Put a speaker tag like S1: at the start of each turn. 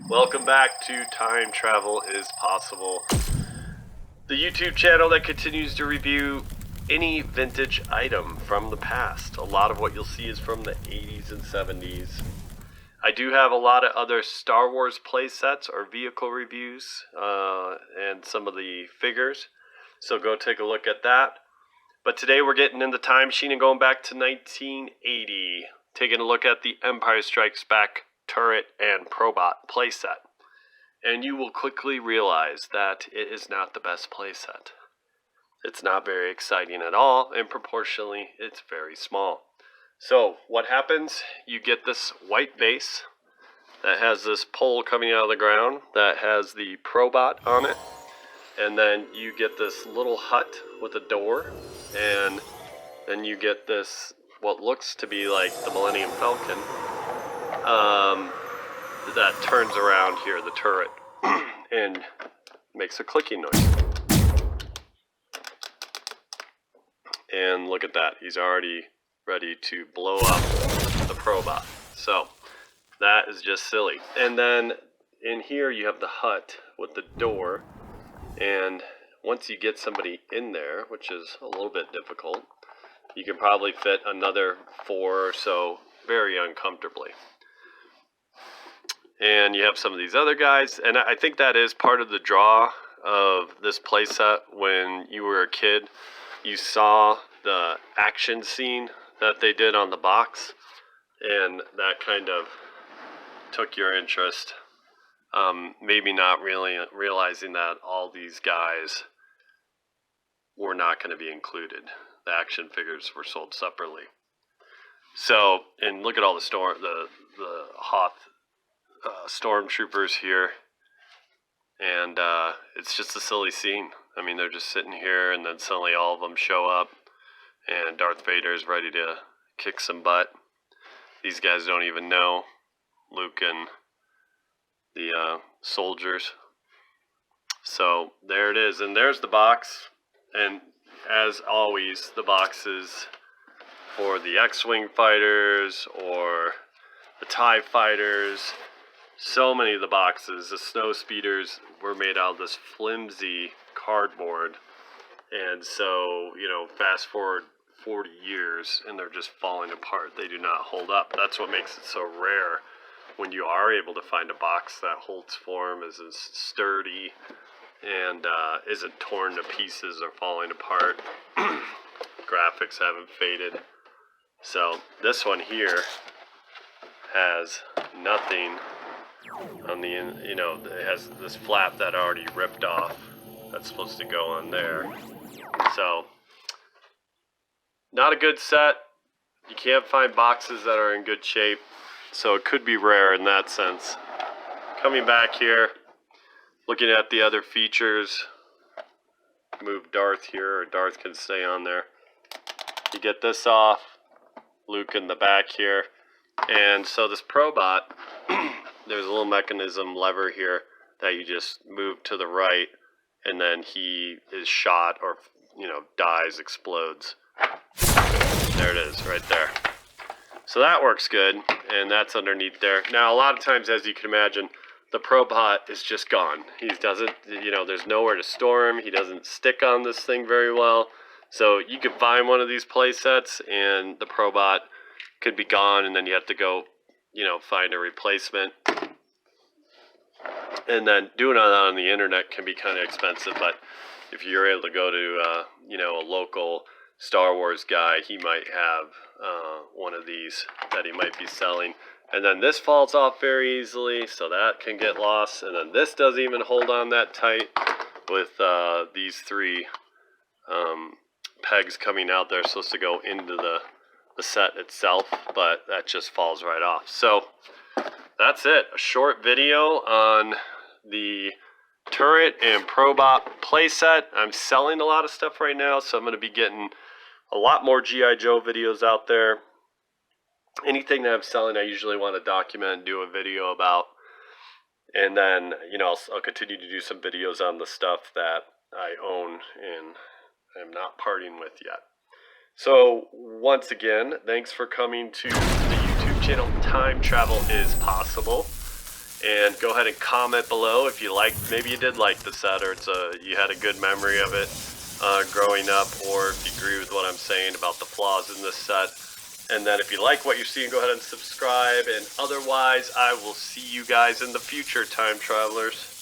S1: Welcome back to Time Travel is Possible, the YouTube channel that continues to review any vintage item from the past. A lot of what you'll see is from the 80s and 70s. I do have a lot of other Star Wars playsets or vehicle reviews and some of the figures, so go take a look at that. But today we're getting in the time machine and going back to 1980, taking a look at the Empire Strikes Back turret and Probot playset. And you will quickly realize that it is not the best playset. It's not very exciting at all, and proportionally it's very small. So what happens, you get this white base that has this pole coming out of the ground that has the Probot on it. And then you get this little hut with a door, and then you get this, what looks to be like the Millennium Falcon, that turns around here, the turret, and makes a clicking noise. And look at that, he's already ready to blow up the Probot. So that is just silly. And then in here you have the hut with the door. And once you get somebody in there, which is a little bit difficult, you can probably fit another 4 or so very uncomfortably. And you have some of these other guys, and I think that is part of the draw of this playset. When you were a kid, you saw the action scene that they did on the box, and that kind of took your interest. Maybe not really realizing that all these guys were not going to be included. The action figures were sold separately. So, and look at all the Hoth stormtroopers here, and it's just a silly scene. I mean, they're just sitting here, and then suddenly all of them show up, and Darth Vader is ready to kick some butt. These guys don't even know Luke and the soldiers. So there it is, and there's the box. And as always, the boxes for the X-Wing fighters or the TIE fighters. So many of the boxes, the snow speeders, were made out of this flimsy cardboard. And so, you know, fast forward 40 years and they're just falling apart. They do not hold up. That's what makes it so rare when you are able to find a box that holds form, is sturdy, and isn't torn to pieces or falling apart. Graphics haven't faded. So this one here has nothing on the, you know, it has this flap that already ripped off. That's supposed to go on there. So, not a good set. You can't find boxes that are in good shape. So it could be rare in that sense. Coming back here, looking at the other features. Move Darth here, or Darth can stay on there. You get this off. Luke in the back here. And so this Probot, there's a little mechanism lever here that you just move to the right, and then he is shot, or, you know, dies, explodes. There it is, right there. So that works good, and that's underneath there. Now, a lot of times, as you can imagine, the Probot is just gone. He doesn't, you know, there's nowhere to store him. He doesn't stick on this thing very well. So you could find one of these play sets, and the Probot could be gone, and then you have to go, you know, find a replacement. And then doing that on the internet can be kind of expensive, but if you're able to go to, you know, a local Star Wars guy, he might have one of these that he might be selling. And then this falls off very easily, so that can get lost. And then this doesn't even hold on that tight with these 3 pegs coming out. They're supposed to go into the set itself, but that just falls right off. So that's it. A short video on the turret and Probot playset. I'm selling a lot of stuff right now, so I'm going to be getting a lot more G.I. Joe videos out there. Anything that I'm selling, I usually want to document and do a video about. And then, you know, I'll continue to do some videos on the stuff that I own and I'm not parting with yet. So, once again, thanks for coming to the YouTube channel Time Travel is Possible. And go ahead and comment below if you liked, maybe you did like the set, or you had a good memory of it growing up, or if you agree with what I'm saying about the flaws in this set. And then if you like what you're seeing, go ahead and subscribe. And otherwise, I will see you guys in the future, time travelers.